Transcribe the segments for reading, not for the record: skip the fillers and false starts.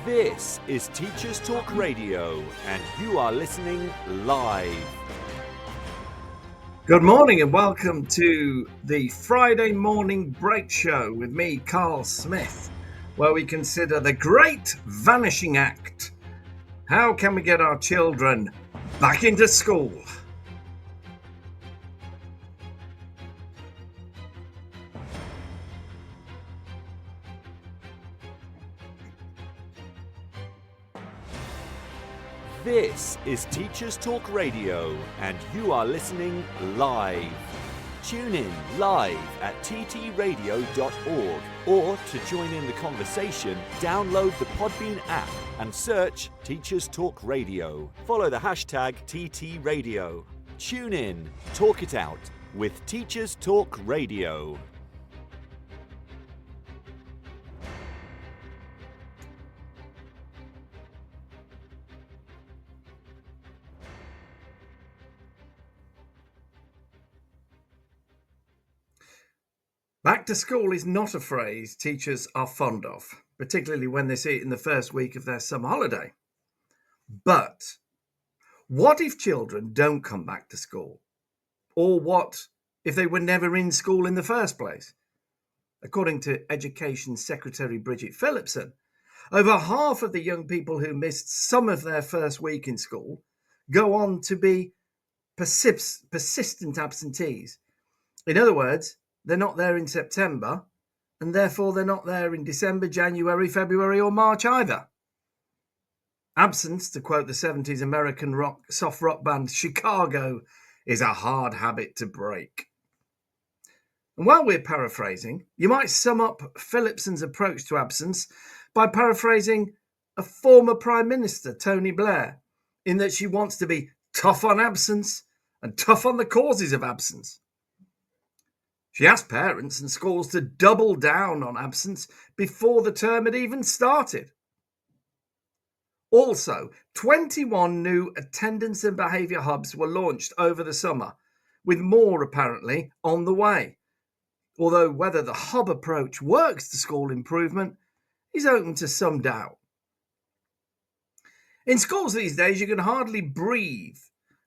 This is Teachers Talk Radio, and you are listening live. Good morning and welcome to the Friday morning break show with me, Carl Smith, where we consider the Great Vanishing Act. How can we get our children back into school? This is Teachers Talk Radio, and you are listening live. Tune in live at ttradio.org, or to join in the conversation, download the Podbean app and search Teachers Talk Radio. Follow the hashtag TTRadio. Tune in, talk it out with Teachers Talk Radio. Back to school is not a phrase teachers are fond of, particularly when they see it in the first week of their summer holiday. But what if children don't come back to school? Or what if they were never in school in the first place? According to Education Secretary Bridget Phillipson, over half of the young people who missed some of their first week in school go on to be persistent absentees. In other words, they're not there in September, and therefore they're not there in December, January, February, or March either. Absence, to quote the 70s American soft rock band Chicago, is a hard habit to break. And while we're paraphrasing, you might sum up Phillipson's approach to absence by paraphrasing a former Prime Minister, Tony Blair, in that she wants to be tough on absence and tough on the causes of absence. She asked parents and schools to double down on absence before the term had even started. Also, 21 new attendance and behaviour hubs were launched over the summer, with more apparently on the way. Although whether the hub approach works to school improvement is open to some doubt. In schools these days, you can hardly breathe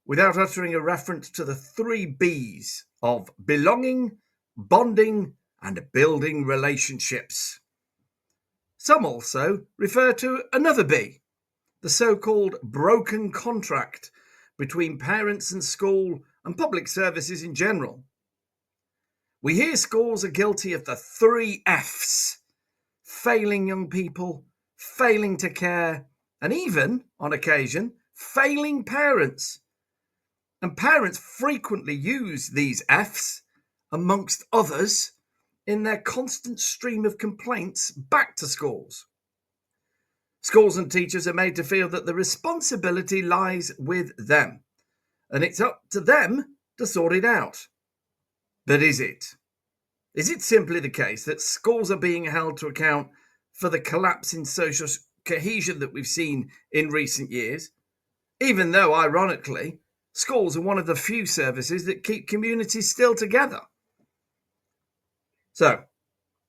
without uttering a reference to the 3 B's of belonging, bonding, and building relationships. Some also refer to another B, the so-called broken contract between parents and school and public services in general. We hear schools are guilty of the 3 F's: failing young people, failing to care, and even, on occasion, failing parents. And parents frequently use these F's, amongst others, in their constant stream of complaints back to schools. Schools and teachers are made to feel that the responsibility lies with them, and it's up to them to sort it out. But is it? Is it simply the case that schools are being held to account for the collapse in social cohesion that we've seen in recent years, even though, ironically, schools are one of the few services that keep communities still together? So,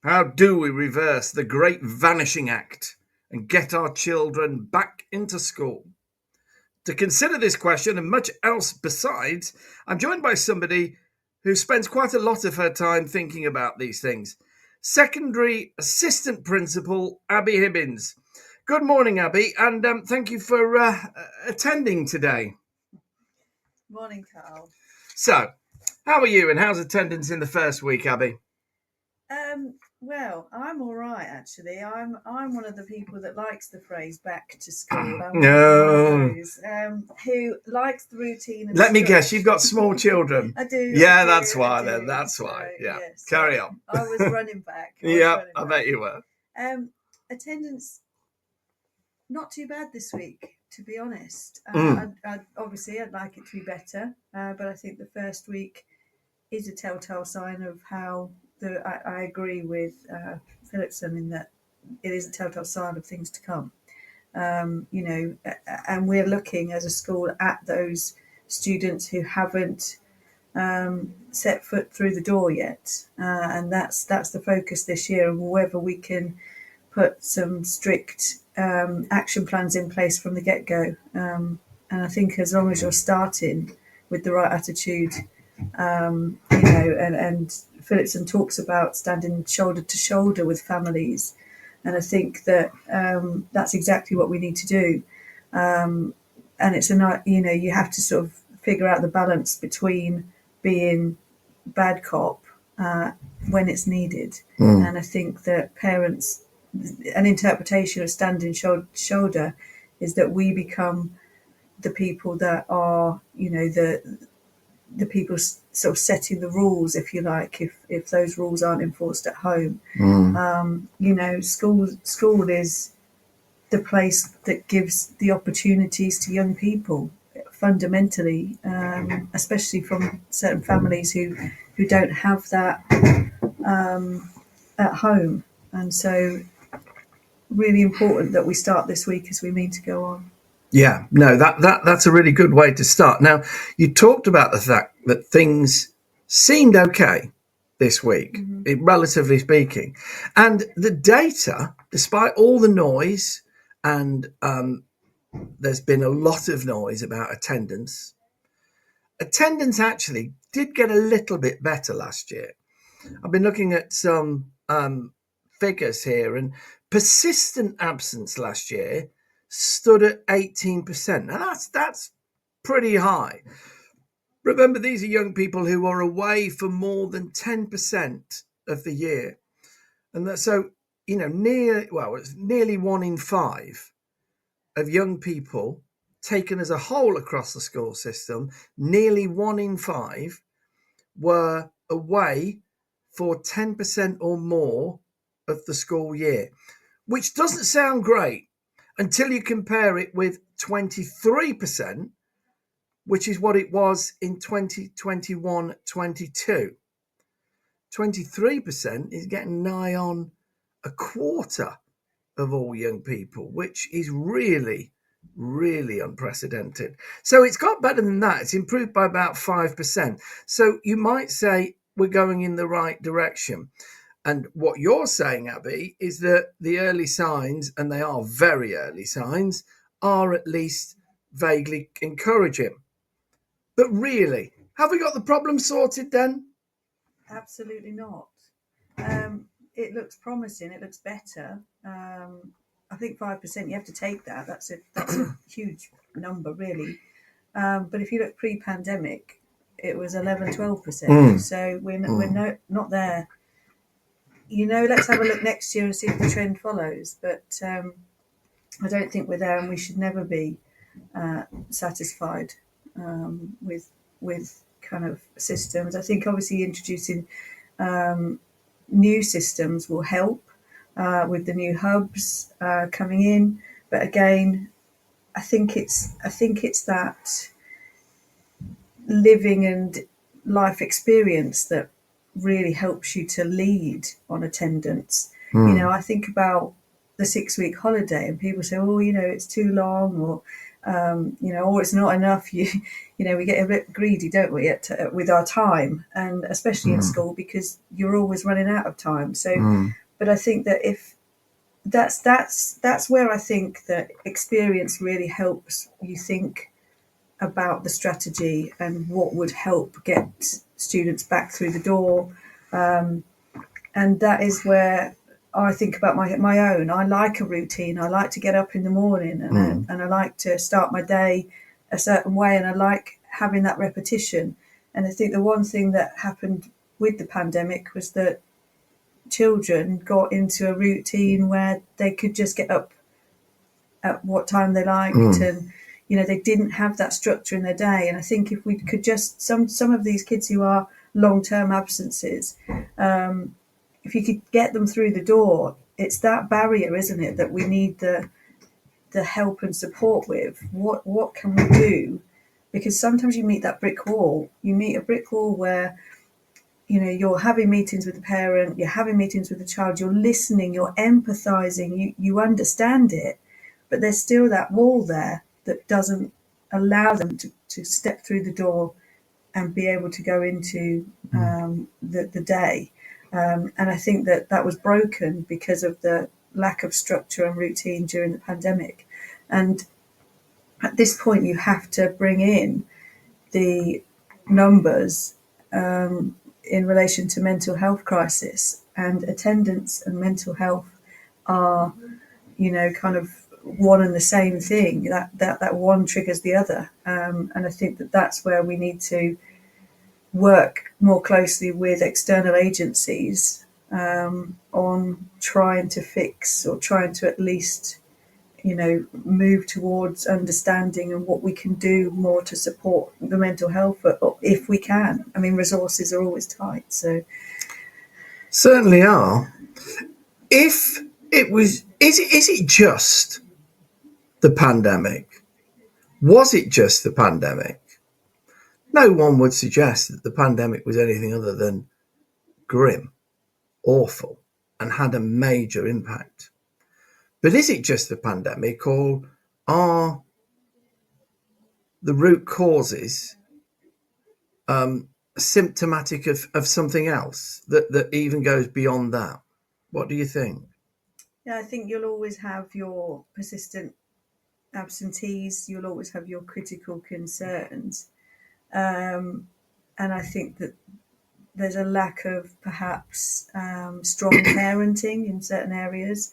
how do we reverse the Great Vanishing Act and get our children back into school? To consider this question and much else besides, I'm joined by somebody who spends quite a lot of her time thinking about these things. Secondary Assistant Principal Abi Hibbins. Good morning, Abi, and thank you for attending today. Morning, Carl. So, how are you and how's attendance in the first week, Abi? Well, I'm all right, actually. I'm one of the people that likes the phrase "back to school." I'm No. one of those who likes the routine. And Let me guess, you've got small children. I do. Yeah, that's why then. That's So, why. Yeah. yes, Carry on. I was running back. I bet you were. Attendance not too bad this week, to be honest. Obviously, I'd like it to be better, but I think the first week is a telltale sign of how I agree with Phillipson in that it is a telltale sign of things to come. And we're looking as a school at those students who haven't set foot through the door yet, and that's the focus this year. And whether we can put some strict action plans in place from the get-go. And I think as long as you're starting with the right attitude, and Phillipson talks about standing shoulder to shoulder with families. And I think that that's exactly what we need to do. And it's you have to sort of figure out the balance between being bad cop when it's needed. And I think that parents, an interpretation of standing shoulder to shoulder is that we become the people that are, the people sort of setting the rules, if you like, if those rules aren't enforced at home. School is the place that gives the opportunities to young people fundamentally, especially from certain families who don't have that at home. And so really important that we start this week as we mean to go on. Yeah, no, that's a really good way to start. Now, you talked about the fact that things seemed okay this week, relatively speaking. And the data, despite all the noise, and there's been a lot of noise about attendance actually did get a little bit better last year. I've been looking at some figures here, and persistent absence last year stood at 18%. Now that's pretty high. Remember, these are young people who are away for more than 10% of the year. And that, so, it's nearly 1 in 5 of young people taken as a whole across the school system. Nearly 1 in 5 were away for 10% or more of the school year, which doesn't sound great until you compare it with 23%, which is what it was in 2021-22. 23% is getting nigh on a quarter of all young people, which is really, really unprecedented. So it's got better than that. It's improved by about 5%. So you might say we're going in the right direction. And what you're saying, Abi, is that the early signs, and they are very early signs, are at least vaguely encouraging. But really, have we got the problem sorted then? Absolutely not. It looks promising. It looks better. I think 5%, you have to take that. That's a huge number, really. But if you look pre-pandemic, it was 11-12%. So we're not there. Let's have a look next year and see if the trend follows. But I don't think we're there, and we should never be satisfied with kind of systems. I think obviously introducing new systems will help with the new hubs coming in. But again, I think it's that living and life experience that really helps you to lead on attendance. I think about the 6-week holiday, and people say, oh, it's too long, or or it's not enough. We get a bit greedy, don't we, with our time, and especially in school, because you're always running out of time. So, but I think that if that's where I think that experience really helps you think about the strategy and what would help get students back through the door, and that is where I think about my own. I like a routine. I like to get up in the morning, and I like to start my day a certain way, and I like having that repetition. And I think the one thing that happened with the pandemic was that children got into a routine where they could just get up at what time they liked, and they didn't have that structure in their day. And I think if we could just some of these kids who are long-term absences, if you could get them through the door, it's that barrier, isn't it, that we need the help and support with. What can we do? Because sometimes you meet that brick wall. You meet a brick wall where you're having meetings with the parent, you're having meetings with the child, you're listening, you're empathizing, you understand it, but there's still that wall there that doesn't allow them to step through the door and be able to go into the day. And I think that was broken because of the lack of structure and routine during the pandemic. And at this point, you have to bring in the numbers in relation to mental health crisis, and attendance and mental health are, kind of one and the same thing. That one triggers the other, and I think that's where we need to work more closely with external agencies on trying to fix, or trying to at least move towards understanding and what we can do more to support the mental health, if we can. I mean, resources are always tight, so certainly are. If it was, is it just the pandemic? Was it just the pandemic? No one would suggest that the pandemic was anything other than grim, awful, and had a major impact. But is it just the pandemic, or are the root causes symptomatic of something else that even goes beyond that? What do you think? Yeah, I think you'll always have your persistent absentees, you'll always have your critical concerns, and I think that there's a lack of perhaps strong parenting in certain areas,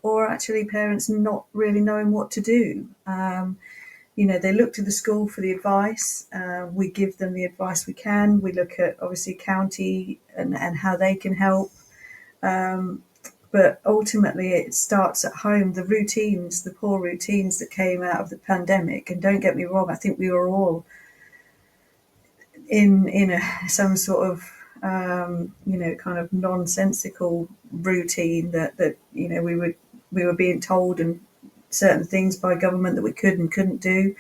or actually parents not really knowing what to do. They look to the school for the advice. We give them the advice we can. We look at, obviously, county and how they can help. But ultimately, it starts at home. The routines, the poor routines that came out of the pandemic. And don't get me wrong, I think we were all in some sort of kind of nonsensical routine that we were being told and certain things by government that we could and couldn't do,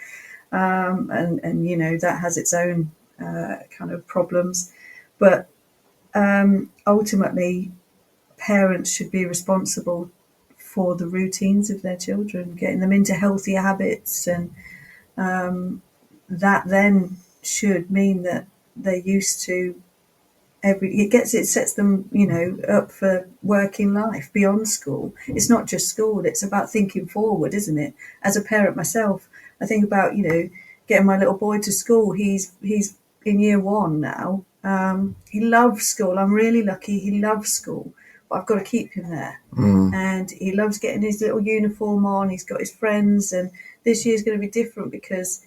and that has its own kind of problems. But ultimately, parents should be responsible for the routines of their children, getting them into healthy habits, and that then should mean that they're used to it sets them up for working life beyond school. It's not just school, it's about thinking forward, isn't it? As a parent myself, I think about getting my little boy to school. He's in year 1 now. He loves school. I'm really lucky. He loves school, but I've got to keep him there. And he loves getting his little uniform on. He's got his friends, and this year's going to be different because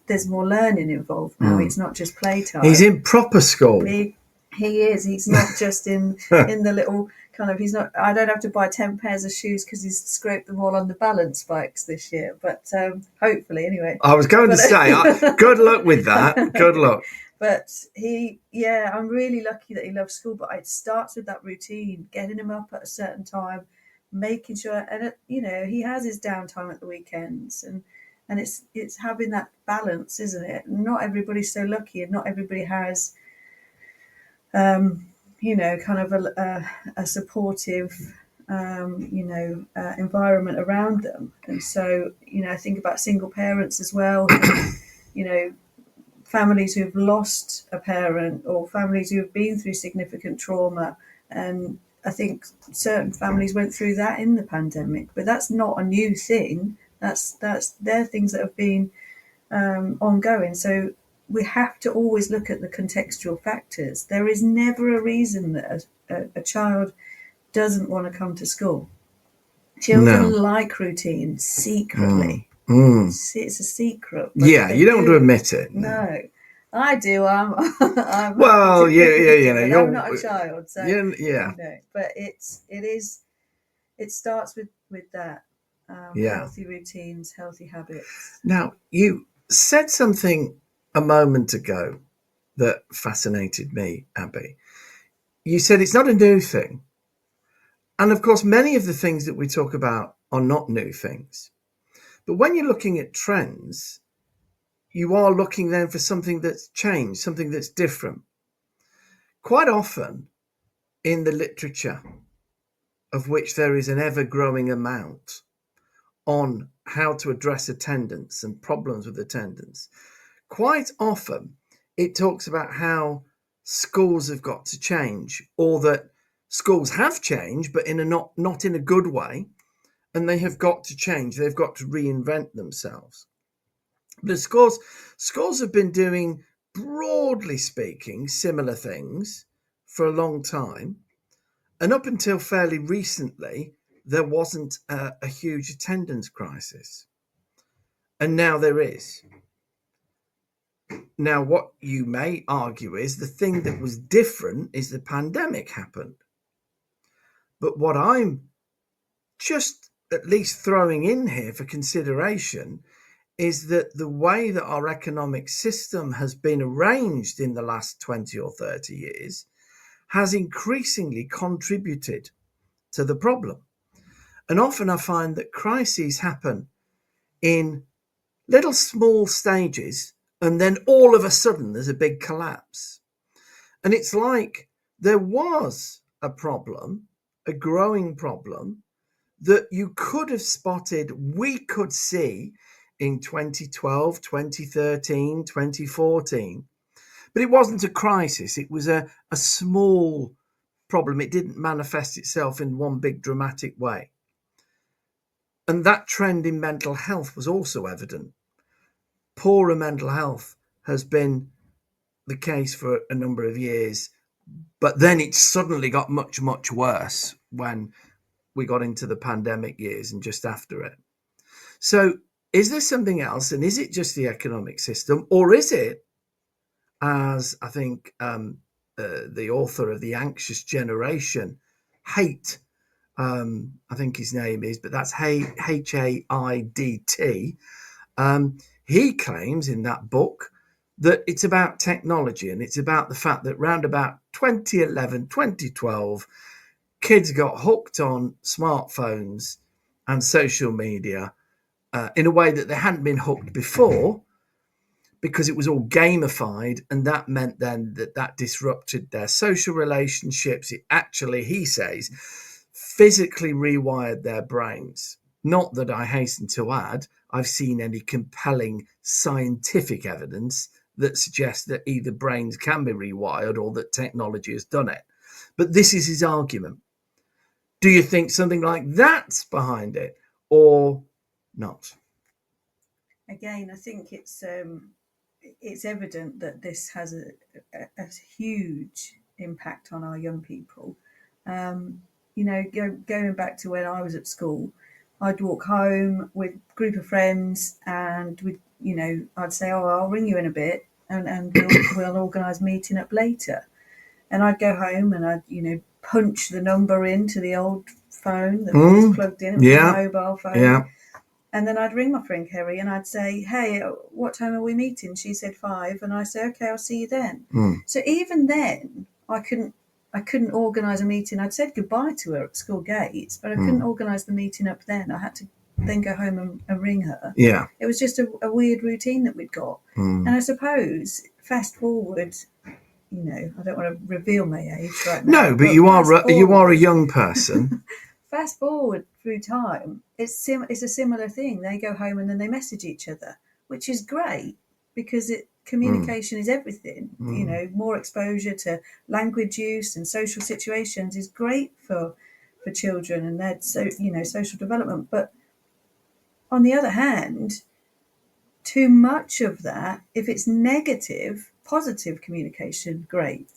there's more learning involved now. It's not just playtime. He's in proper school. He is. He's not just in the little kind of. He's not. I don't have to buy 10 pairs of shoes because he's scraped them all on the balance bikes this year. But hopefully, anyway. I was going to say, good luck with that. Good luck. But I'm really lucky that he loves school. But it starts with that routine, getting him up at a certain time, making sure, and he has his downtime at the weekends, and it's having that balance, isn't it? Not everybody's so lucky, and not everybody has, kind of a supportive, environment around them. And so, I think about single parents as well, families who've lost a parent, or families who have been through significant trauma. And I think certain families went through that in the pandemic, but that's not a new thing. They're things that have been ongoing. So we have to always look at the contextual factors. There is never a reason that a child doesn't want to come to school. Children like routine secretly. It's a secret. Yeah, you don't want to admit it. No, I do. I'm well, yeah. I'm not a child, so yeah. But it starts with that. Healthy routines, healthy habits. Now, you said something a moment ago that fascinated me, Abi. You said it's not a new thing. And of course, many of the things that we talk about are not new things. But when you're looking at trends, you are looking then for something that's changed, something that's different. Quite often in the literature, of which there is an ever-growing amount, on how to address attendance and problems with attendance, quite often it talks about how schools have got to change, or that schools have changed, but in a not in a good way, and they have got to change. They've got to reinvent themselves. But schools have been doing, broadly speaking, similar things for a long time, and up until fairly recently, there wasn't a huge attendance crisis, and now there is. Now, what you may argue is the thing that was different is the pandemic happened. But what I'm just at least throwing in here for consideration is that the way that our economic system has been arranged in the last 20 or 30 years has increasingly contributed to the problem. And often I find that crises happen in little small stages, and then all of a sudden there's a big collapse. And it's like there was a problem, a growing problem, that you could have spotted, we could see in 2012, 2013, 2014. But it wasn't a crisis. It was a small problem. It didn't manifest itself in one big dramatic way. And that trend in mental health was also evident. Poorer mental health has been the case for a number of years, but then it suddenly got much, much worse when we got into the pandemic years and just after it. So is there something else? And is it just the economic system? Or is it, as I think the author of The Anxious Generation, Haidt, I think his name is, but that's Haidt. He claims in that book that it's about technology, and it's about the fact that round about 2011, 2012, kids got hooked on smartphones and social media in a way that they hadn't been hooked before, because it was all gamified, and that meant then that disrupted their social relationships. It actually, he says, physically rewired their brains. Not that, I hasten to add, I've seen any compelling scientific evidence that suggests that either brains can be rewired or that technology has done it. But this is his argument. Do you think something like that's behind it or not? Again, I think it's evident that this has a huge impact on our young people. Going back to when I was at school, I'd walk home with a group of friends, and I'd say, "Oh, I'll ring you in a bit, and we'll organise meeting up later." And I'd go home and I'd punch the number into the old phone that was plugged in. It was a mobile phone. Yeah. And then I'd ring my friend Kerry and I'd say, "Hey, what time are we meeting?" She said 5, and I say, "Okay, I'll see you then." So even then, I couldn't organise a meeting. I'd said goodbye to her at school gates, but I couldn't organise the meeting up then. I had to then go home and ring her. Yeah. It was just a weird routine that we'd got. And I suppose, fast forward, I don't want to reveal my age right now. No, but you are a young person. Fast forward through time, it's a similar thing. They go home and then they message each other, which is great because communication is everything. More exposure to language use and social situations is great for children and their social development. But on the other hand, too much of that, if it's negative, positive communication, great.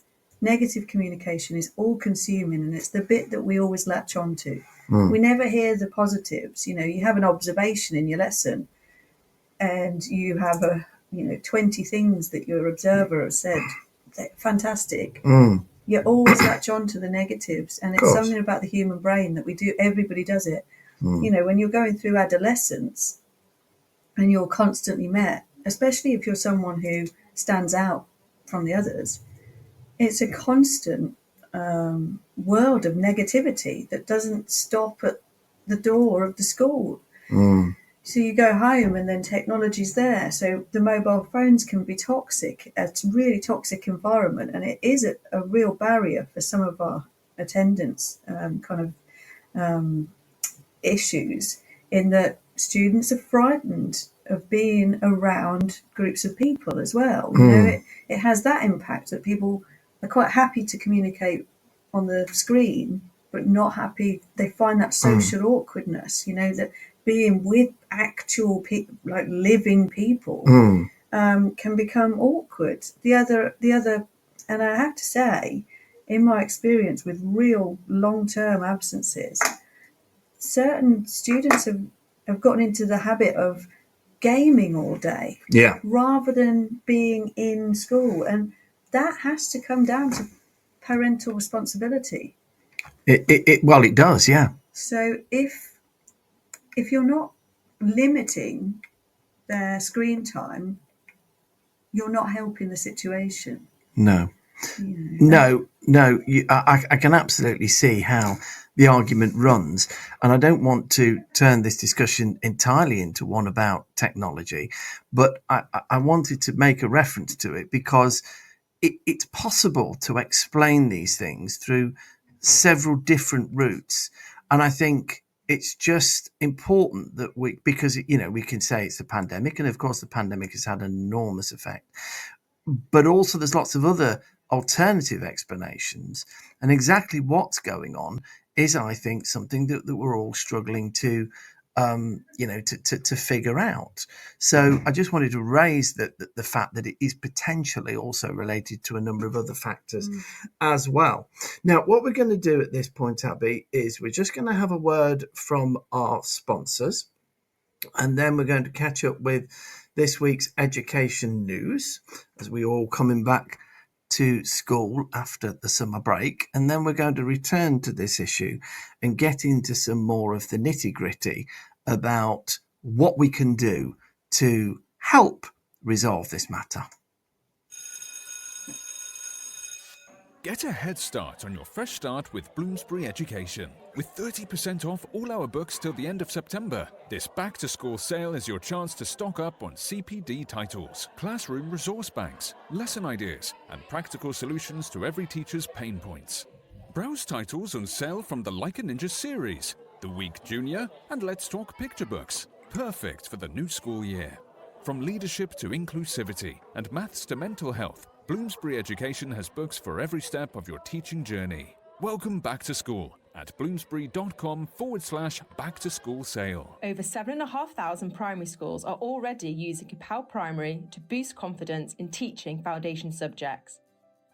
Negative communication is all-consuming, and it's the bit that we always latch on to. We never hear the positives. You have an observation in your lesson, and you have 20 things that your observer has said. Fantastic. You always latch on to the negatives, and it's something about the human brain that we do. Everybody does it. When you're going through adolescence, and you're constantly met, especially if you're someone who stands out from the others, it's a constant world of negativity that doesn't stop at the door of the school. So you go home and then technology's there. So the mobile phones can be toxic. It's a really toxic environment, and it is a real barrier for some of our attendance issues, in that students are frightened of being around groups of people as well. It has that impact that people are quite happy to communicate on the screen, but not happy. They find that social awkwardness, that being with actual people, like living people, can become awkward. The other, and I have to say, in my experience with real long-term absences, certain students have gotten into the habit of gaming all day, rather than being in school, and that has to come down to parental responsibility. It does, yeah. So if you're not limiting their screen time, you're not helping the situation. No. I can absolutely see how the argument runs, and I don't want to turn this discussion entirely into one about technology, but I wanted to make a reference to it because it's possible to explain these things through several different routes, and I think it's just important that because we can say it's the pandemic, and of course the pandemic has had an enormous effect, but also there's lots of other alternative explanations, and exactly what's going on is, I think, something that we're all struggling to to figure out. So I just wanted to raise the fact that it is potentially also related to a number of other factors as well. Now, what we're going to do at this point, Abby, is we're just going to have a word from our sponsors, and then we're going to catch up with this week's education news as we all coming back to school after the summer break. And then we're going to return to this issue and get into some more of the nitty gritty about what we can do to help resolve this matter. Get a head start on your fresh start with Bloomsbury Education. With 30% off all our books till the end of September, this back-to-school sale is your chance to stock up on CPD titles, classroom resource banks, lesson ideas, and practical solutions to every teacher's pain points. Browse titles on sale from the Like a Ninja series, The Week Junior, and Let's Talk Picture Books. Perfect for the new school year. From leadership to inclusivity and maths to mental health, Bloomsbury Education has books for every step of your teaching journey. Welcome back to school at bloomsbury.com/back-to-school sale. Over 7,500 primary schools are already using Kapow Primary to boost confidence in teaching foundation subjects.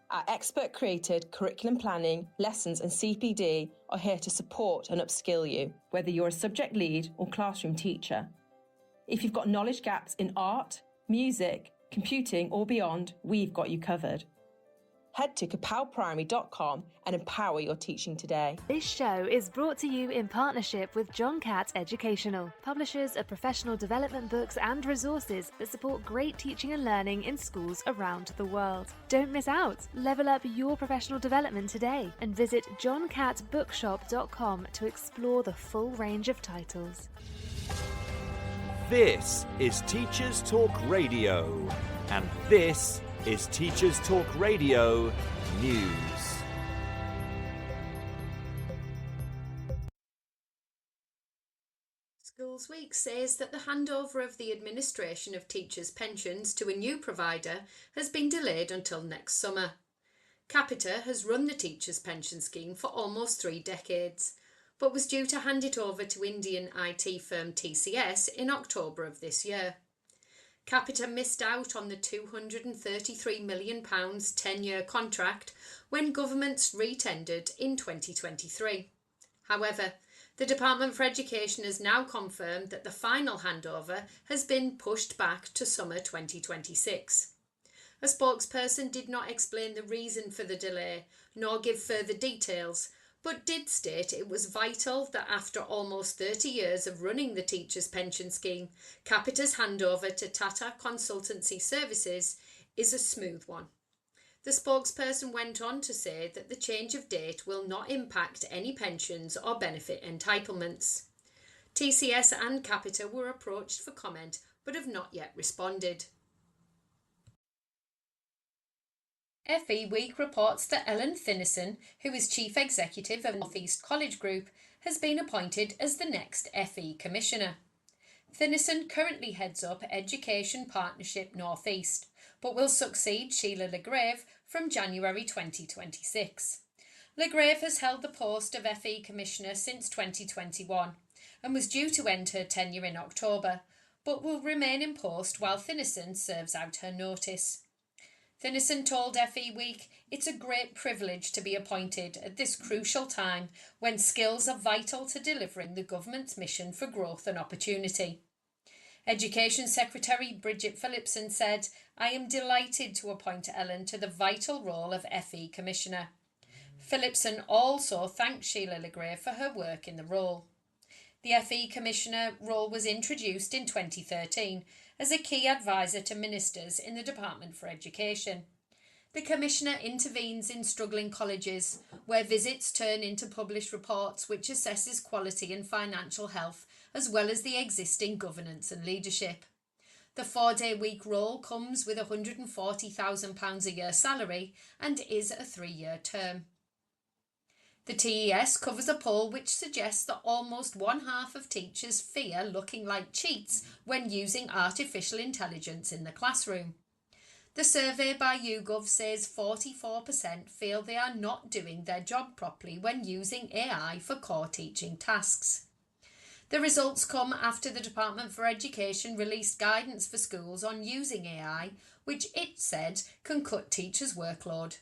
Our expert-created curriculum planning, lessons and CPD are here to support and upskill you, whether you're a subject lead or classroom teacher. If you've got knowledge gaps in art, music, computing or beyond, we've got you covered. Head to kapowprimary.com and empower your teaching today. This show is brought to you in partnership with John Catt Educational, publishers of professional development books and resources that support great teaching and learning in schools around the world. Don't miss out. Level up your professional development today and visit johncattbookshop.com to explore the full range of titles. This is Teachers Talk Radio, and this is Teachers Talk Radio News. Schools Week says that the handover of the administration of teachers' pensions to a new provider has been delayed until next summer. Capita has run the teachers' pension scheme for almost 3 decades, but was due to hand it over to Indian IT firm TCS in October of this year. Capita missed out on the £233 million 10-year contract when governments re-tendered in 2023. However, the Department for Education has now confirmed that the final handover has been pushed back to summer 2026. A spokesperson did not explain the reason for the delay, nor give further details, but did state it was vital that after almost 30 years of running the teachers' pension scheme, Capita's handover to Tata Consultancy Services is a smooth one. The spokesperson went on to say that the change of date will not impact any pensions or benefit entitlements. TCS and Capita were approached for comment but have not yet responded. FE Week reports that Ellen Finnison, who is Chief Executive of North East College Group, has been appointed as the next FE Commissioner. Finnison currently heads up Education Partnership North East, but will succeed Sheila LeGrave from January 2026. Legrave has held the post of FE Commissioner since 2021 and was due to end her tenure in October, but will remain in post while Thinnison serves out her notice. Thinnison told FE Week, "It's a great privilege to be appointed at this crucial time when skills are vital to delivering the government's mission for growth and opportunity." Education Secretary Bridget Phillipson said, "I am delighted to appoint Ellen to the vital role of FE Commissioner." Phillipson also thanked Sheila Legrave for her work in the role. The FE Commissioner role was introduced in 2013 as a key advisor to ministers in the Department for Education. The Commissioner intervenes in struggling colleges, where visits turn into published reports which assesses quality and financial health, as well as the existing governance and leadership. The 4-day week role comes with £140,000 a year salary and is a 3-year term. The TES covers a poll which suggests that almost one half of teachers fear looking like cheats when using artificial intelligence in the classroom. The survey by YouGov says 44% feel they are not doing their job properly when using AI for core teaching tasks. The results come after the Department for Education released guidance for schools on using AI, which it said can cut teachers' workload.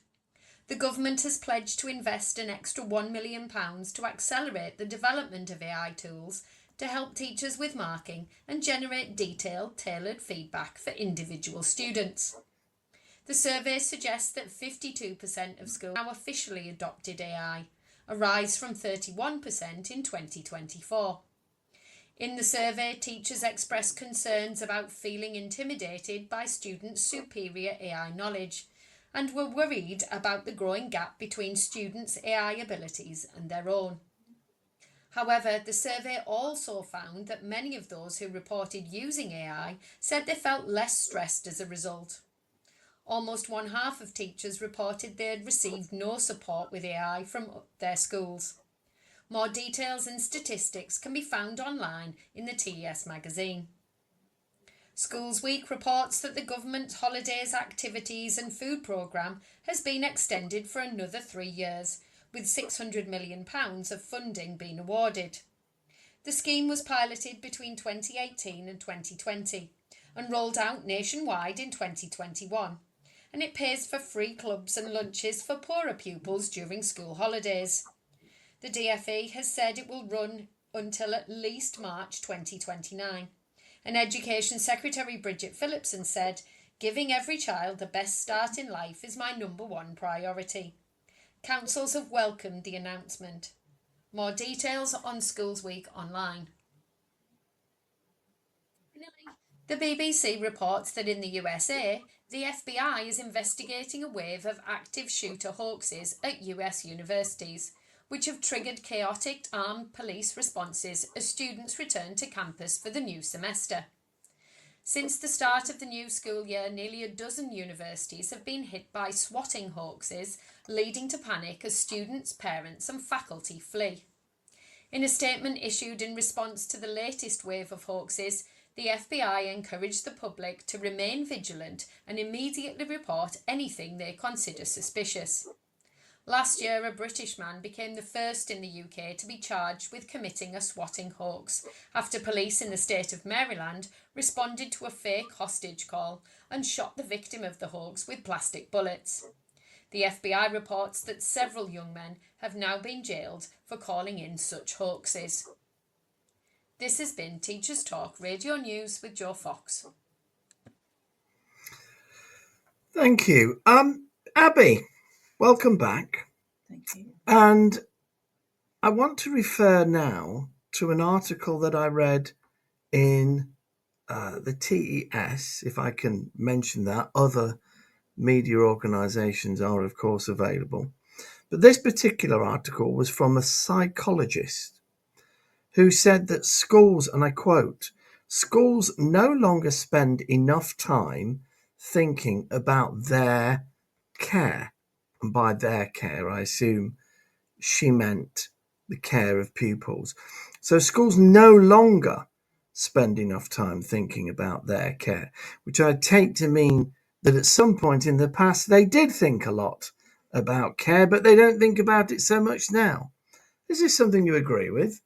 The government has pledged to invest an extra £1 million to accelerate the development of AI tools to help teachers with marking and generate detailed, tailored feedback for individual students. The survey suggests that 52% of schools have now officially adopted AI, a rise from 31% in 2024. In the survey, teachers expressed concerns about feeling intimidated by students' superior AI knowledge, and were worried about the growing gap between students' AI abilities and their own. However, the survey also found that many of those who reported using AI said they felt less stressed as a result. Almost one half of teachers reported they had received no support with AI from their schools. More details and statistics can be found online in the TES magazine. Schools Week reports that the government's holidays, activities and food programme has been extended for another 3 years, with £600 million of funding being awarded. The scheme was piloted between 2018 and 2020 and rolled out nationwide in 2021, and it pays for free clubs and lunches for poorer pupils during school holidays. The DFE has said it will run until at least March 2029. And Education Secretary Bridget Phillipson said, "Giving every child the best start in life is my number one priority." Councils have welcomed the announcement. More details on Schools Week online. The BBC reports that in the USA, the FBI is investigating a wave of active shooter hoaxes at US universities, which have triggered chaotic armed police responses as students return to campus for the new semester. Since the start of the new school year, nearly a dozen universities have been hit by swatting hoaxes, leading to panic as students, parents and faculty flee. In a statement issued in response to the latest wave of hoaxes, the FBI encouraged the public to remain vigilant and immediately report anything they consider suspicious. Last year, a British man became the first in the UK to be charged with committing a swatting hoax after police in the state of Maryland responded to a fake hostage call and shot the victim of the hoax with plastic bullets. The FBI reports that several young men have now been jailed for calling in such hoaxes. This has been Teachers Talk Radio News with Joe Fox. Thank you. Abi, welcome back. Thank you. And I want to refer now to an article that I read in the TES, if I can mention that. Other media organisations are, of course, available. But this particular article was from a psychologist who said that schools, and I quote, "schools no longer spend enough time thinking about their care." And by their care, I assume she meant the care of pupils. So schools no longer spend enough time thinking about their care, which I take to mean that at some point in the past they did think a lot about care, but they don't think about it so much now. Is this something you agree with?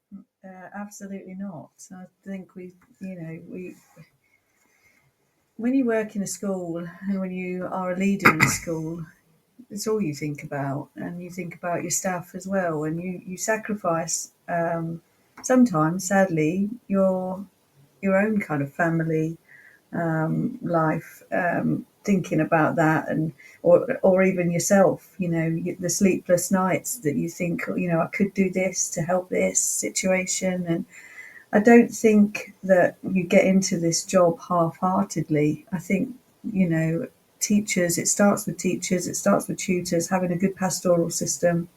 Absolutely not. I think when you work in a school and when you are a leader in a school, it's all you think about, and you think about your staff as well, and you sacrifice sometimes, sadly, your own kind of family life, thinking about that, and or even yourself, the sleepless nights that you think, I could do this to help this situation. And I don't think that you get into this job half-heartedly. I think, teachers, it starts with teachers, it starts with tutors. Having a good pastoral system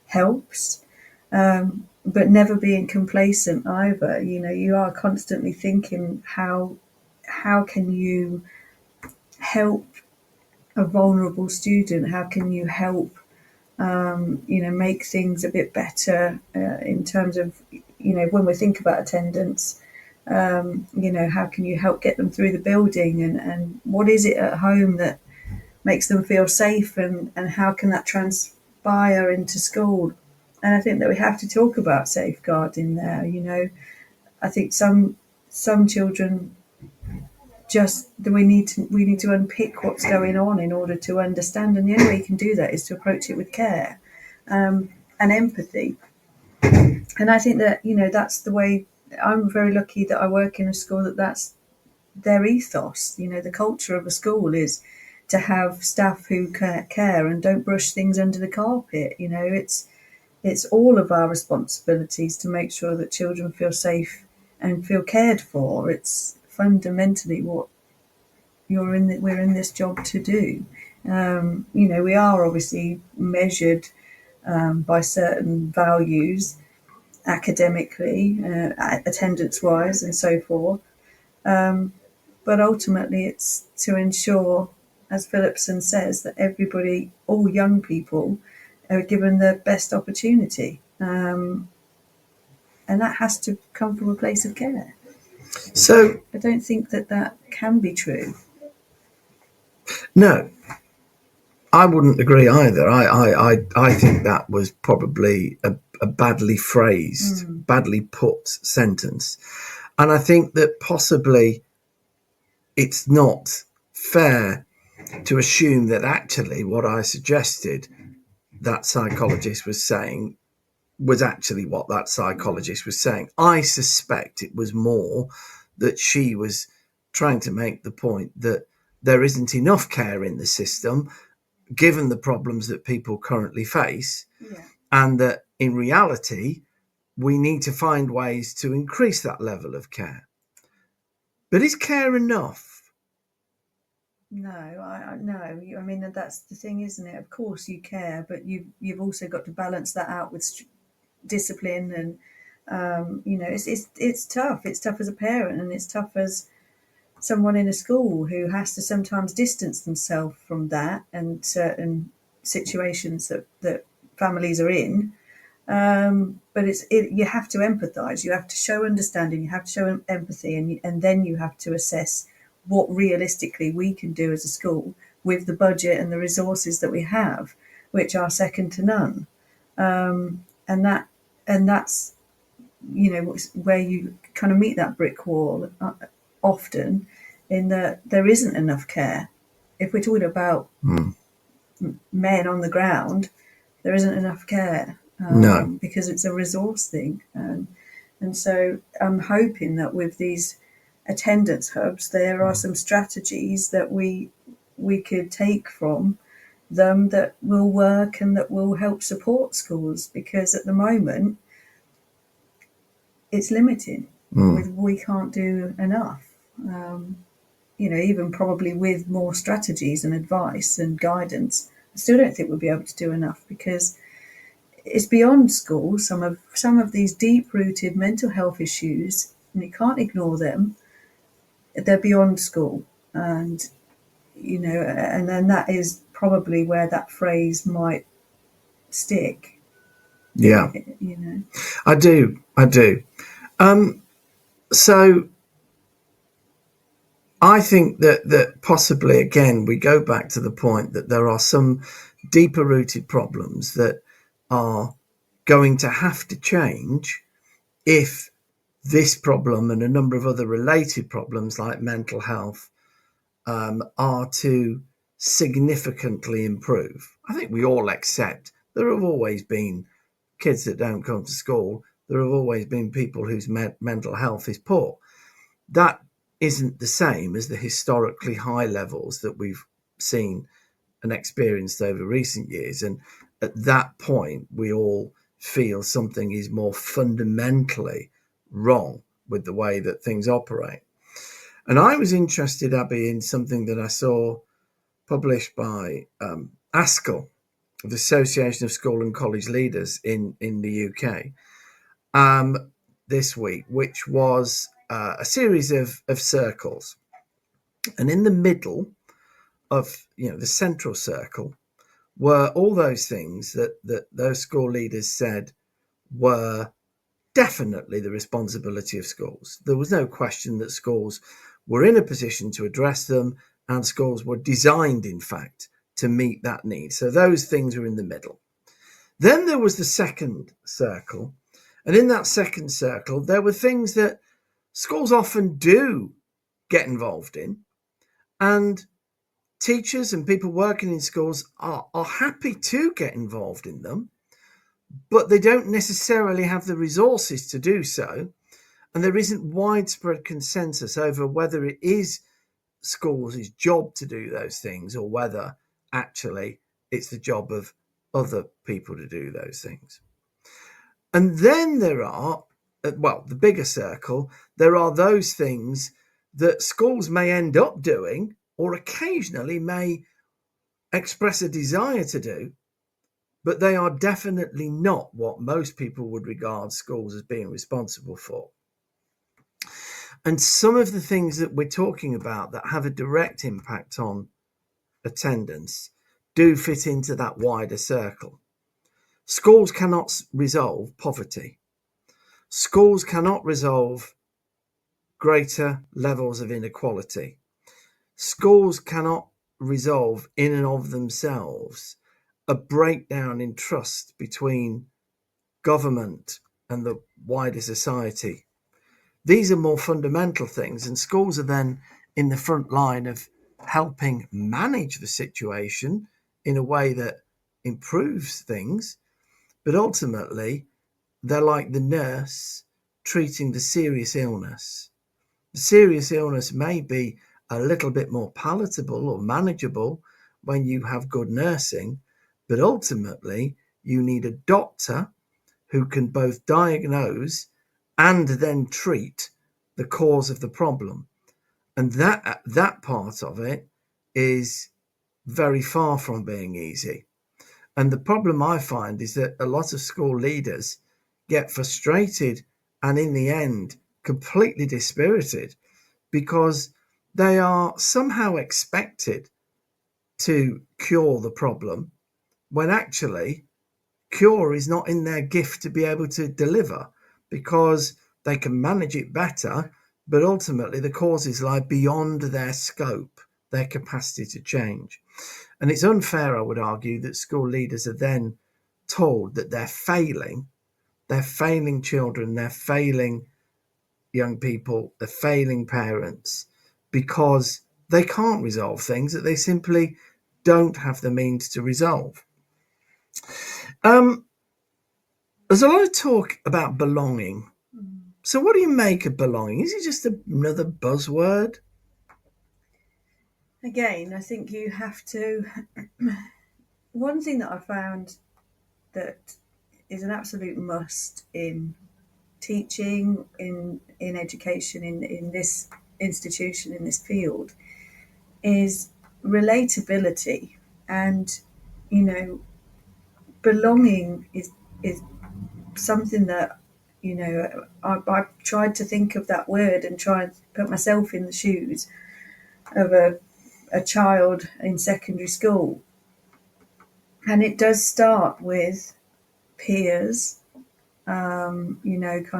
helps, but never being complacent either. You are constantly thinking, how can you help a vulnerable student? How can you help, make things a bit better in terms of, when we think about attendance, how can you help get them through the building, and what is it at home that makes them feel safe, and how can that transpire into school? And I think that we have to talk about safeguarding there. I think some children just we need to unpick what's going on in order to understand, and the only way you can do that is to approach it with care and empathy. And I think that that's the way. I'm very lucky that I work in a school that's their ethos. The culture of a school is to have staff who care and don't brush things under the carpet. It's all of our responsibilities to make sure that children feel safe and feel cared for. It's fundamentally what we're in this job to do. We are obviously measured by certain values academically, attendance-wise, and so forth. But ultimately, it's to ensure, as Phillipson says, that everybody, all young people, are given the best opportunity. And that has to come from a place of care. So I don't think that can be true. No, I wouldn't agree either. I think that was probably a badly phrased, badly put sentence. And I think that possibly it's not fair to assume that actually what I suggested that psychologist was saying was actually what that psychologist was saying. I suspect it was more that she was trying to make the point that there isn't enough care in the system, given the problems that people currently face, and that in reality, we need to find ways to increase that level of care. But is care enough? No, no. I mean, that's the thing, isn't it? Of course you care, but you've also got to balance that out with discipline, and it's tough. It's tough as a parent, and it's tough as someone in a school who has to sometimes distance themselves from that and certain situations that families are in. But you have to empathise. You have to show understanding. You have to show empathy, and then you have to assess what realistically we can do as a school with the budget and the resources that we have, which are second to none. And that's where you kind of meet that brick wall often, in that there isn't enough care. If we're talking about men on the ground, there isn't enough care. No, because it's a resource thing. And so I'm hoping that with these attendance hubs, there are some strategies that we could take from them that will work and that will help support schools, because at the moment it's limiting. We can't do enough. Even probably with more strategies and advice and guidance, I still don't think we'll be able to do enough, because it's beyond school. Some of these deep-rooted mental health issues, and you can't ignore them. They're beyond school, and and then that is probably where that phrase might stick. Yeah, I do. So I think that possibly, again, we go back to the point that there are some deeper rooted problems that are going to have to change if this problem and a number of other related problems like mental health are to significantly improve. I think we all accept there have always been kids that don't come to school. There have always been people whose mental health is poor. That isn't the same as the historically high levels that we've seen and experienced over recent years. And at that point, we all feel something is more fundamentally wrong with the way that things operate. And I was interested, Abi, in something that I saw published by ASCL, the Association of School and College Leaders in the UK, this week, which was a series of circles. And in the middle of, the central circle were all those things that those school leaders said were definitely the responsibility of schools. There was no question that schools were in a position to address them, and schools were designed, in fact, to meet that need. So those things were in the middle. Then there was the second circle, and in that second circle, there were things that schools often do get involved in, and teachers and people working in schools are happy to get involved in them, but they don't necessarily have the resources to do so. And there isn't widespread consensus over whether it is schools' job to do those things or whether actually it's the job of other people to do those things. And then there are, the bigger circle, there are those things that schools may end up doing or occasionally may express a desire to do, but they are definitely not what most people would regard schools as being responsible for. And some of the things that we're talking about that have a direct impact on attendance do fit into that wider circle. Schools cannot resolve poverty. Schools cannot resolve greater levels of inequality. Schools cannot resolve in and of themselves a breakdown in trust between government and the wider society. These are more fundamental things, and schools are then in the front line of helping manage the situation in a way that improves things. But ultimately, they're like the nurse treating the serious illness. The serious illness may be a little bit more palatable or manageable when you have good nursing, but ultimately you need a doctor who can both diagnose and then treat the cause of the problem. And that part of it is very far from being easy. And the problem I find is that a lot of school leaders get frustrated and in the end completely dispirited because they are somehow expected to cure the problem when actually cure is not in their gift to be able to deliver, because they can manage it better, but ultimately the causes lie beyond their scope, their capacity to change. And it's unfair, I would argue, that school leaders are then told that they're failing children, they're failing young people, they're failing parents because they can't resolve things that they simply don't have the means to resolve. There's a lot of talk about belonging. So what do you make of belonging? Is it just another buzzword? Again, I think you have to... One thing that I found that is an absolute must in teaching, in education, in this institution, in this field, is relatability. And, belonging is something that, I've tried to think of that word and try and put myself in the shoes of a child in secondary school. And it does start with peers, kind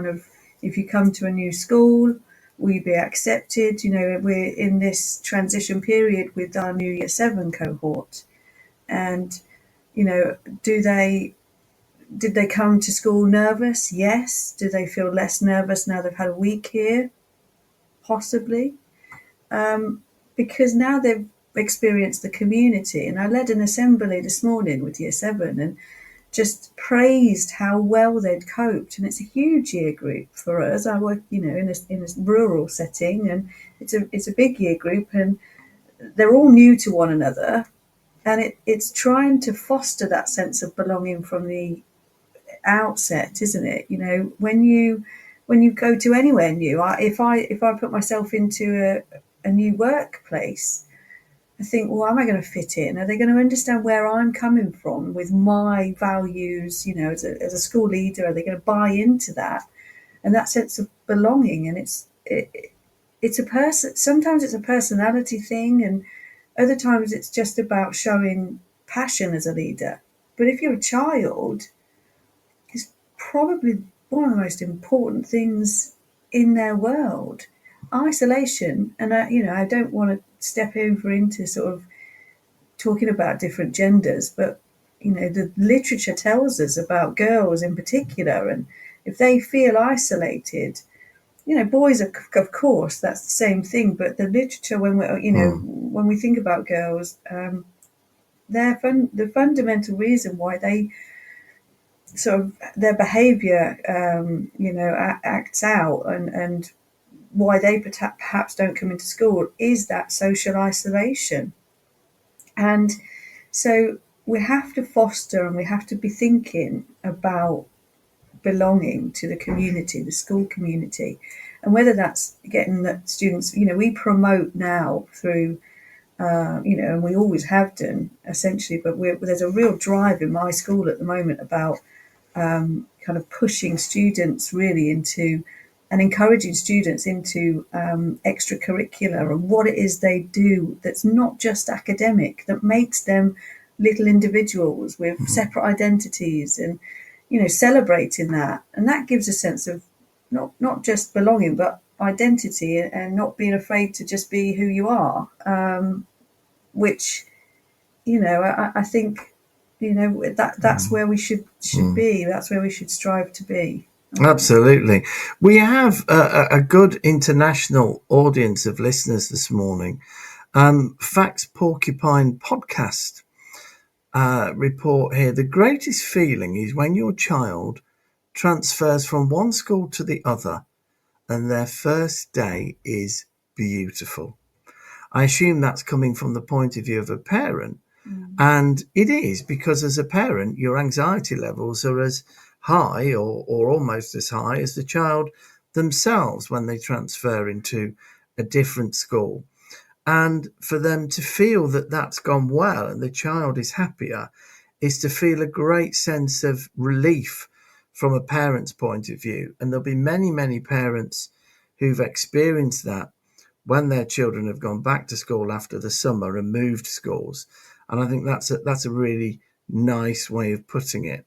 of, if you come to a new school, will you be accepted? We're in this transition period with our new Year 7 cohort. And did they come to school nervous? Yes. Do they feel less nervous now they've had a week here? Possibly. Because now they've experienced the community. And I led an assembly this morning with Year 7 and just praised how well they'd coped. And it's a huge year group for us. I work, in a rural setting, and it's a big year group, and they're all new to one another. And it's trying to foster that sense of belonging from the outset, isn't it? When you go to anywhere new, if I put myself into a new workplace, I think, well, am I going to fit in? Are they going to understand where I'm coming from with my values? As a school leader, are they going to buy into that and that sense of belonging? And it's a person. Sometimes it's a personality thing, and other times it's just about showing passion as a leader. But if you're a child, it's probably one of the most important things in their world. Isolation, and I don't want to step over into sort of talking about different genders, but the literature tells us about girls in particular, and if they feel isolated, boys of course that's the same thing, but the literature when we think about girls, the fundamental reason why they sort of their behavior acts out and why they perhaps don't come into school is that social isolation. And so we have to foster, and we have to be thinking about belonging to the community, the school community, and whether that's getting the students, we promote now through, and we always have done essentially, but there's a real drive in my school at the moment about kind of pushing students really into and encouraging students into extracurricular and what it is they do that's not just academic, that makes them little individuals with separate identities, and celebrating that. And that gives a sense of not just belonging but identity, and not being afraid to just be who you are, which I think that's where we should be, that's where we should strive to be. Absolutely. We have a good international audience of listeners this morning. Facts Porcupine podcast report here: the greatest feeling is when your child transfers from one school to the other and their first day is beautiful. I assume that's coming from the point of view of a parent. And it is, because as a parent, your anxiety levels are as high or almost as high as the child themselves when they transfer into a different school. And for them to feel that that's gone well and the child is happier is to feel a great sense of relief from a parent's point of view. And there'll be many, many parents who've experienced that when their children have gone back to school after the summer and moved schools. And I think that's a really nice way of putting it.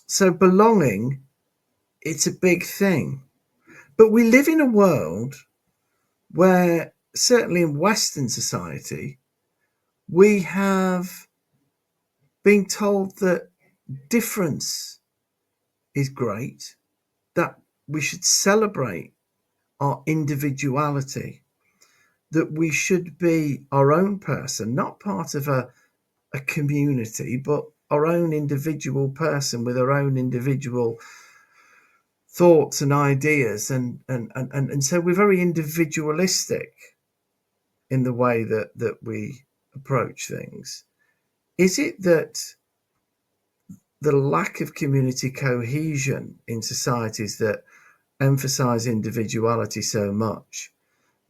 So belonging, it's a big thing. But we live in a world where, certainly in Western society, we have been told that difference is great, that we should celebrate our individuality, that we should be our own person, not part of a community, but our own individual person with our own individual thoughts and ideas. And so we're very individualistic in the way that we approach things. Is it that the lack of community cohesion in societies that emphasize individuality so much,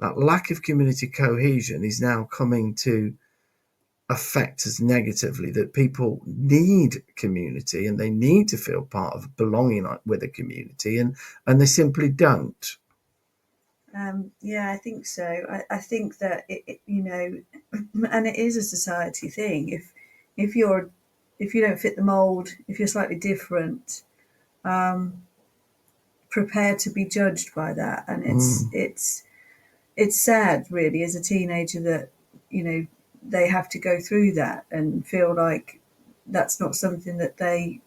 that lack of community cohesion is now coming to affect us negatively, that people need community and they need to feel part of belonging with a community, and they simply don't? Yeah, I think so. I think that and it is a society thing. If you don't fit the mold, if you're slightly different, prepare to be judged by that. And it's sad, really, as a teenager that they have to go through that and feel like that's not something that they,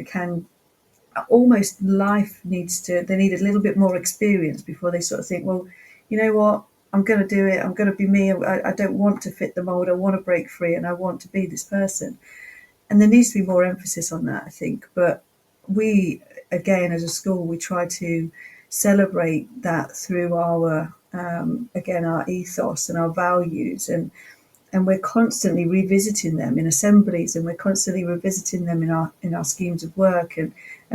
can almost life needs to, they need a little bit more experience before they sort of think, well, you know what, I'm going to do it. I'm going to be me. I don't want to fit the mold. I want to break free and I want to be this person. And there needs to be more emphasis on that, I think. But we, again, as a school, we try to celebrate that through our, again, our ethos and our values. And we're constantly revisiting them in assemblies, and we're constantly revisiting them in our schemes of work. And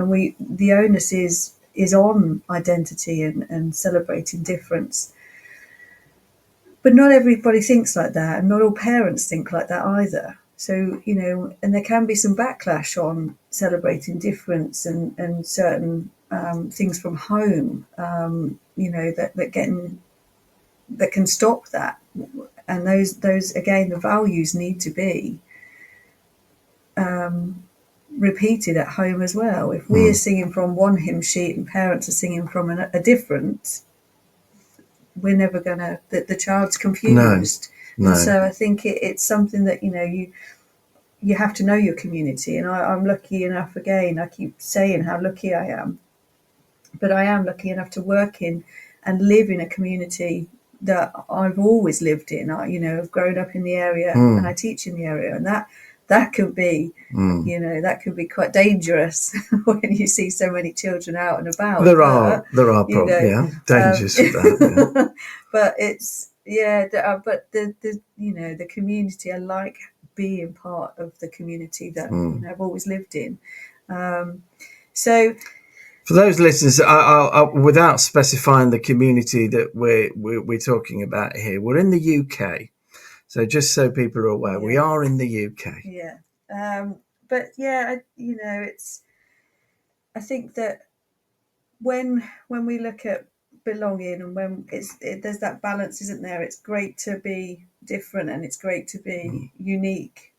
we, the onus is on identity and celebrating difference. But not everybody thinks like that, and not all parents think like that either. So, and there can be some backlash on celebrating difference and certain things from home, that can stop that. And those again, the values need to be repeated at home as well. If we are singing from one hymn sheet and parents are singing from a different, we're never gonna. The child's confused. No. And so I think it's something that you have to know your community. And I'm lucky enough. Again, I keep saying how lucky I am, but I am lucky enough to work in and live in a community that I've always lived in. I've grown up in the area and I teach in the area, and that could be, that could be quite dangerous when you see so many children out and about. There are problems, dangers with that. Yeah. But it's but the community, I like being part of the community that I've always lived in. So. For those listeners, I, without specifying the community that we're talking about here, we're in the UK. So just so people are aware, we are in the UK. Yeah. But it's. I think that when we look at belonging and when there's that balance, isn't there? It's great to be different and it's great to be unique.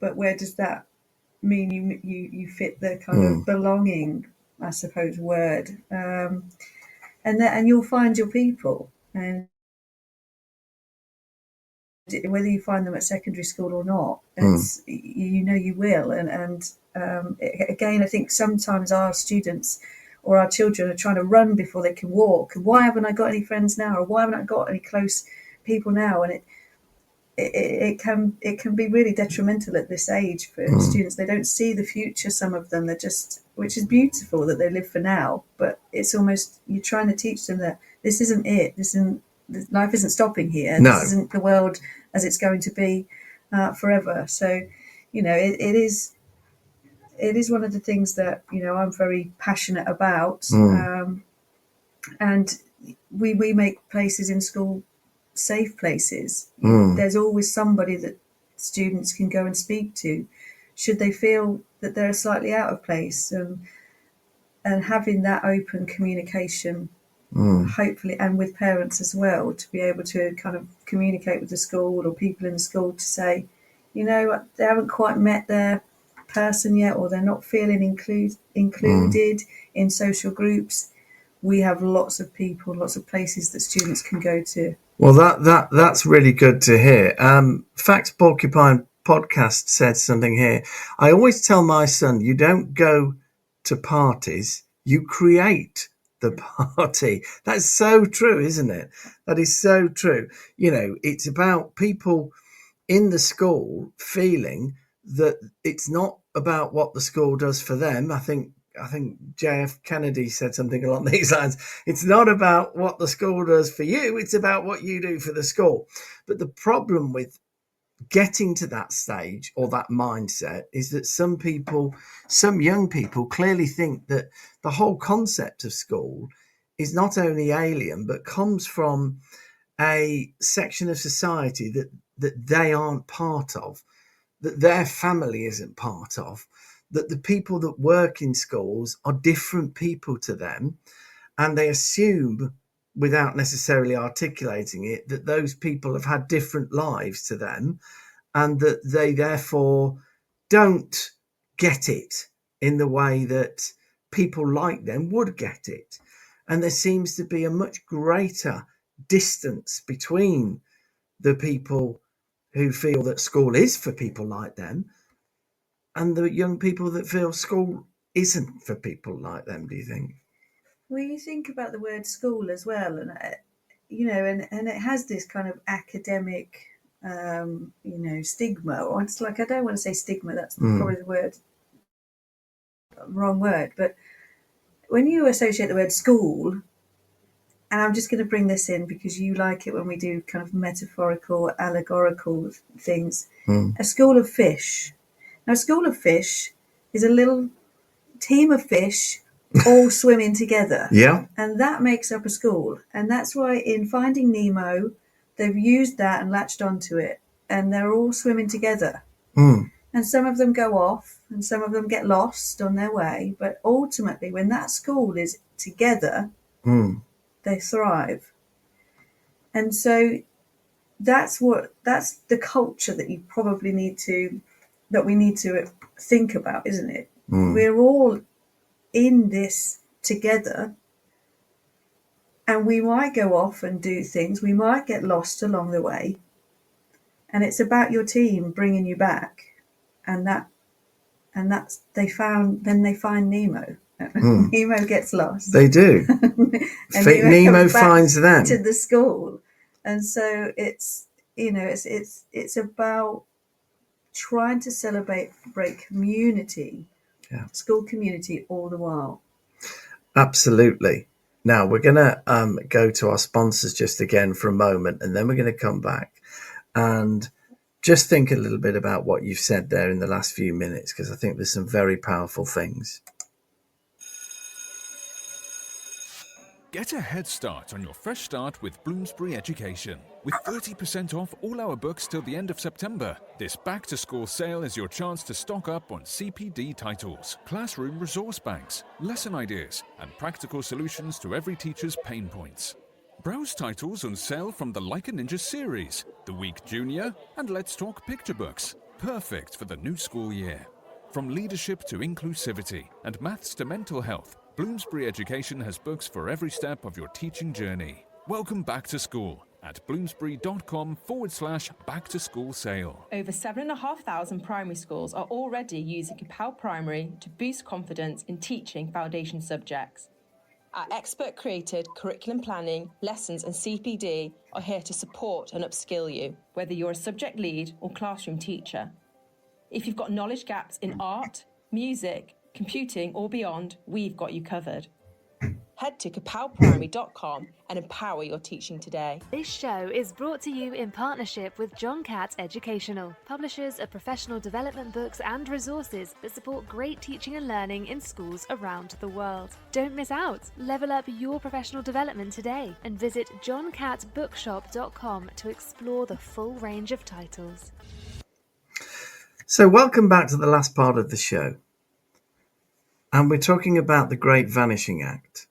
But where does that mean you fit the kind of belonging, I suppose, word, and you'll find your people, and whether you find them at secondary school or not, it's you will, and again, I think sometimes our students or our children are trying to run before they can walk. And why haven't I got any friends now, or why haven't I got any close people now? And it can be really detrimental at this age for students. They don't see the future. Some of them, they're just, which is beautiful that they live for now, but it's almost, you're trying to teach them that this isn't it. Life isn't stopping here. No. This isn't the world as it's going to be forever. So, it is one of the things that I'm very passionate about, and we make places in school safe places. There's always somebody that students can go and speak to should they feel that they're slightly out of place, and having that open communication, hopefully, and with parents as well, to be able to kind of communicate with the school or people in the school to say, they haven't quite met their person yet, or they're not feeling included in social groups. We have lots of people, lots of places that students can go to. Well, that's really good to hear. Facts Porcupine podcast said something here. I always tell my son, you don't go to parties, you create the party. That's so true, isn't it? That is so true. It's about people in the school feeling that it's not about what the school does for them. I think JF Kennedy said something along these lines. It's not about what the school does for you. It's about what you do for the school. But the problem with getting to that stage or that mindset is that some young people clearly think that the whole concept of school is not only alien, but comes from a section of society that they aren't part of, that their family isn't part of, that the people that work in schools are different people to them, and they assume, without necessarily articulating it, that those people have had different lives to them, and that they therefore don't get it in the way that people like them would get it. And there seems to be a much greater distance between the people who feel that school is for people like them the young people that feel school isn't for people like them, do you think? Well, you think about the word school as well, and and it has this kind of academic, stigma. Or it's like, I don't want to say stigma. That's probably the wrong word. But when you associate the word school, and I'm just going to bring this in because you like it when we do kind of metaphorical, allegorical things. A school of fish. Now, a school of fish is a little team of fish all swimming together. Yeah. And that makes up a school. And that's why in Finding Nemo, they've used that and latched onto it. And they're all swimming together. And some of them go off and some of them get lost on their way. But ultimately, when that school is together, they thrive. And so that's the culture that we need to think about, isn't it? We're all in this together, and we might go off and do things, we might get lost along the way, and it's about your team bringing you back. And that's they find Nemo. Nemo gets lost. They do. And Nemo finds them to the school. And so it's about trying to celebrate community, school community all the while. Absolutely. Now we're going to go to our sponsors just again for a moment, and then we're going to come back and just think a little bit about what you've said there in the last few minutes, because I think there's some very powerful things. Get a head start on your fresh start with Bloomsbury Education. With 30% off all our books till the end of September, this back-to-school sale is your chance to stock up on CPD titles, classroom resource banks, lesson ideas, and practical solutions to every teacher's pain points. Browse titles on sale from the Like a Ninja series, The Week Junior, and Let's Talk Picture Books, perfect for the new school year. From leadership to inclusivity and maths to mental health, Bloomsbury Education has books for every step of your teaching journey. Welcome back to school at bloomsbury.com/back-to-school sale. Over 7,500 primary schools are already using Capel Primary to boost confidence in teaching foundation subjects. Our expert-created curriculum planning, lessons and CPD are here to support and upskill you, whether you're a subject lead or classroom teacher. If you've got knowledge gaps in art, music, computing or beyond, we've got you covered. Head to capelprimary.com and empower your teaching today. This show is brought to you in partnership with John Catt Educational, publishers of professional development books and resources that support great teaching and learning in schools around the world. Don't miss out. Level up your professional development today and visit johncattbookshop.com to explore the full range of titles. So welcome back to the last part of the show. And we're talking about the Great Vanishing Act,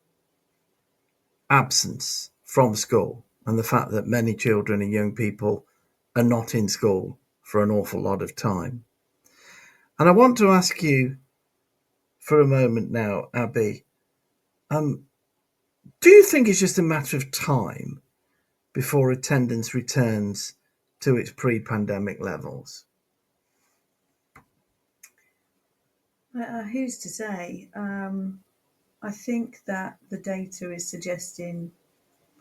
absence from school, and the fact that many children and young people are not in school for an awful lot of time. And I want to ask you for a moment now, Abi, do you think it's just a matter of time before attendance returns to its pre-pandemic levels? Who's to say? I think that the data is suggesting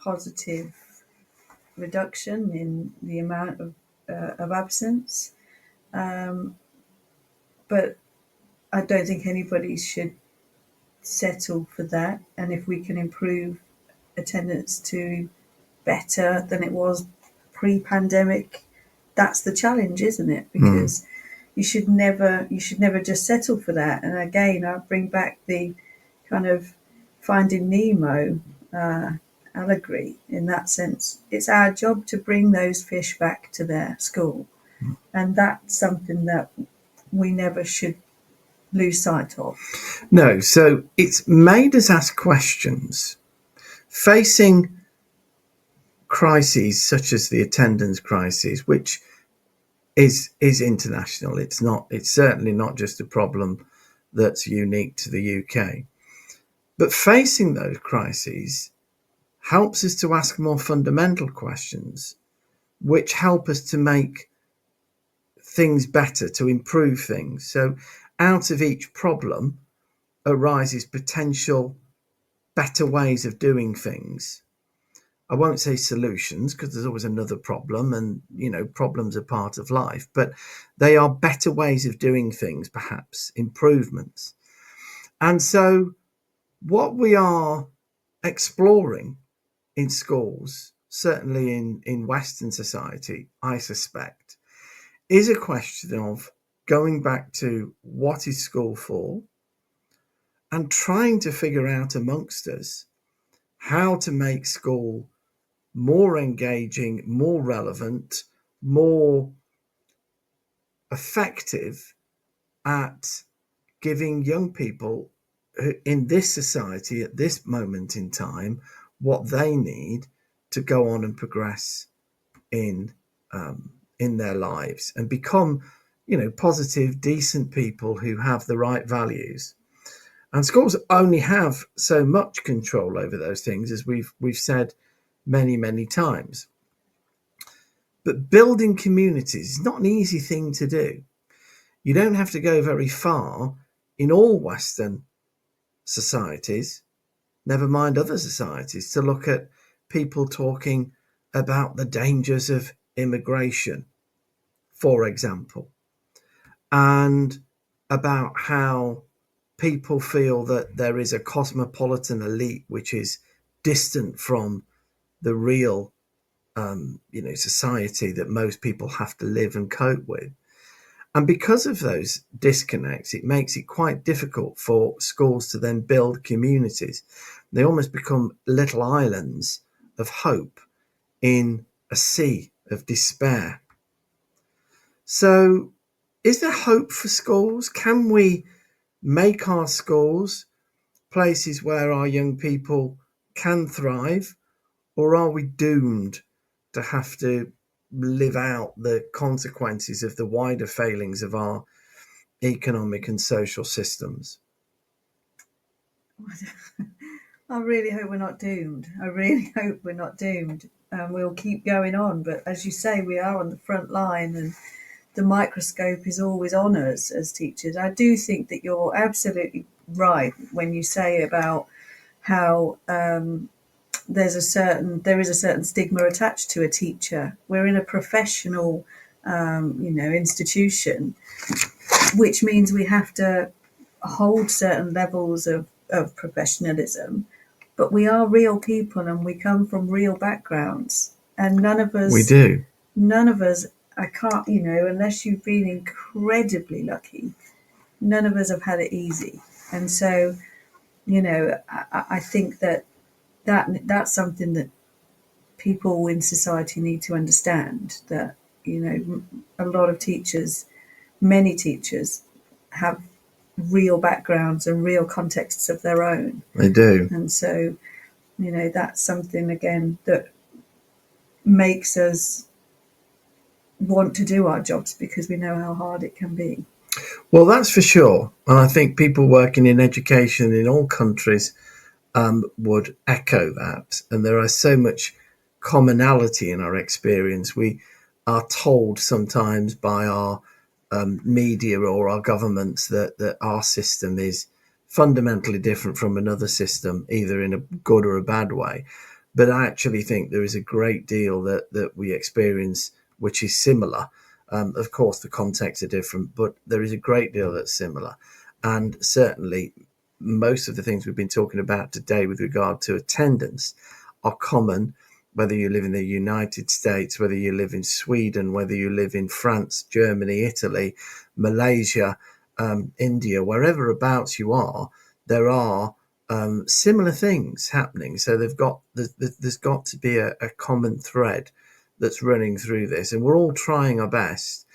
positive reduction in the amount of absence, but I don't think anybody should settle for that. And if we can improve attendance to better than it was pre-pandemic, that's the challenge, isn't it? Because you should never just settle for that. And again, I bring back the kind of Finding Nemo allegory in that sense. It's our job to bring those fish back to their school. And that's something that we never should lose sight of. No, so it's made us ask questions. Facing crises such as the attendance crisis, which is international. It's certainly not just a problem that's unique to the UK. But facing those crises helps us to ask more fundamental questions, which help us to make things better, to improve things. So out of each problem arises potential better ways of doing things. I won't say solutions, because there's always another problem, and problems are part of life, but they are better ways of doing things, perhaps improvements. And so what we are exploring in schools, certainly in Western society, I suspect, is a question of going back to what is school for, and trying to figure out amongst us how to make school more engaging, more relevant, more effective at giving young people in this society at this moment in time what they need to go on and progress in their lives and become, positive, decent people who have the right values. And schools only have so much control over those things, as we've said many, many times. But building communities is not an easy thing to do. You don't have to go very far in all Western societies, never mind other societies, to look at people talking about the dangers of immigration, for example, and about how people feel that there is a cosmopolitan elite which is distant from the real society that most people have to live and cope with. And because of those disconnects, it makes it quite difficult for schools to then build communities. They almost become little islands of hope in a sea of despair. So, is there hope for schools? Can we make our schools places where our young people can thrive? Or are we doomed to have to live out the consequences of the wider failings of our economic and social systems? I really hope we're not doomed. I really hope we're not doomed. We'll keep going on. But as you say, we are on the front line, and the microscope is always on us as teachers. I do think that you're absolutely right when you say about how there is a certain stigma attached to a teacher. We're in a professional, institution, which means we have to hold certain levels of professionalism. But we are real people, and we come from real backgrounds, and none of us. We do. None of us. I can't, unless you've been incredibly lucky, none of us have had it easy. And so, I think that's something that people in society need to understand, that a lot of teachers, many teachers, have real backgrounds and real contexts of their own. They do. And so that's something again that makes us want to do our jobs, because we know how hard it can be. Well, that's for sure. And I think people working in education in all countries would echo that. And there is so much commonality in our experience. We are told sometimes by our media or our governments that our system is fundamentally different from another system, either in a good or a bad way. But I actually think there is a great deal that we experience which is similar. Of course, the contexts are different, but there is a great deal that's similar. And certainly most of the things we've been talking about today with regard to attendance are common, whether you live in the United States, whether you live in Sweden, whether you live in France, Germany, Italy, Malaysia, India, wherever abouts you are, there are similar things happening. So there's got to be a common thread that's running through this, and we're all trying our best.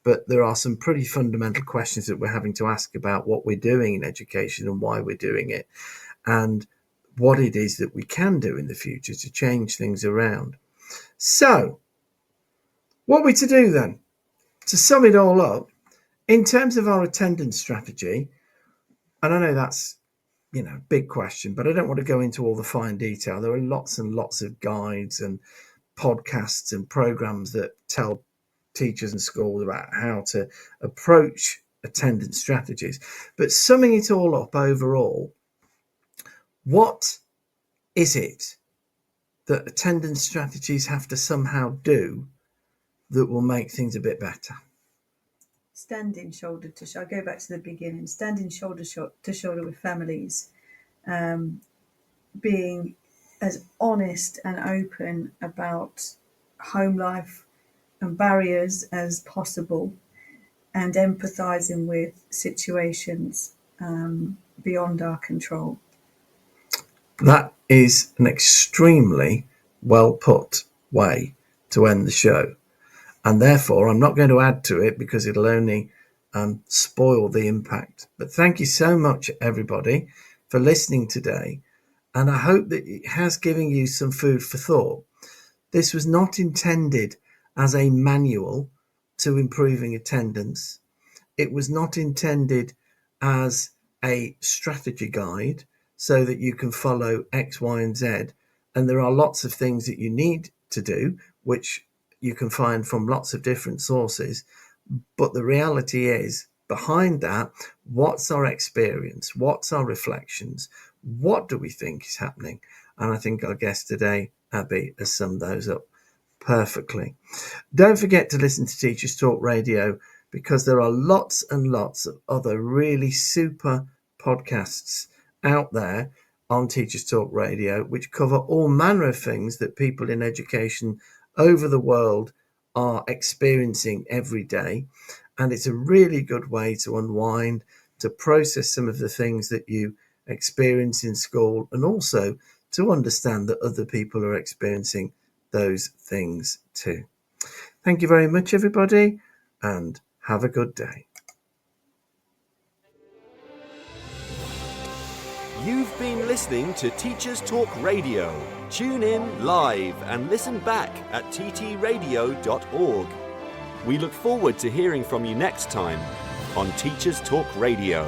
But there are some pretty fundamental questions that we're having to ask about what we're doing in education and why we're doing it, and what it is that we can do in the future to change things around. So, what are we to do then? To sum it all up, in terms of our attendance strategy, and I know that's, big question, but I don't want to go into all the fine detail. There are lots and lots of guides and podcasts and programs that tell teachers and schools about how to approach attendance strategies. But summing it all up overall, what is it that attendance strategies have to somehow do that will make things a bit better? Standing shoulder to shoulder. I'll go back to the beginning. Standing shoulder to shoulder with families, being as honest and open about home life and barriers as possible, and empathizing with situations beyond our control. That is an extremely well put way to end the show. And therefore, I'm not going to add to it because it'll only spoil the impact. But thank you so much, everybody, for listening today. And I hope that it has given you some food for thought. This was not intended as a manual to improving attendance. It was not intended as a strategy guide so that you can follow X, Y, and Z. And there are lots of things that you need to do, which you can find from lots of different sources. But the reality is, behind that, what's our experience? What's our reflections? What do we think is happening? And I think our guest today, Abi, has summed those up perfectly. Don't forget to listen to Teachers Talk Radio, because there are lots and lots of other really super podcasts out there on Teachers Talk Radio, which cover all manner of things that people in education over the world are experiencing every day. And it's a really good way to unwind, to process some of the things that you experience in school, and also to understand that other people are experiencing those things too. Thank you very much, everybody, and have a good day. You've been listening to Teachers Talk Radio. Tune in live and listen back at ttradio.org. We look forward to hearing from you next time on Teachers Talk Radio.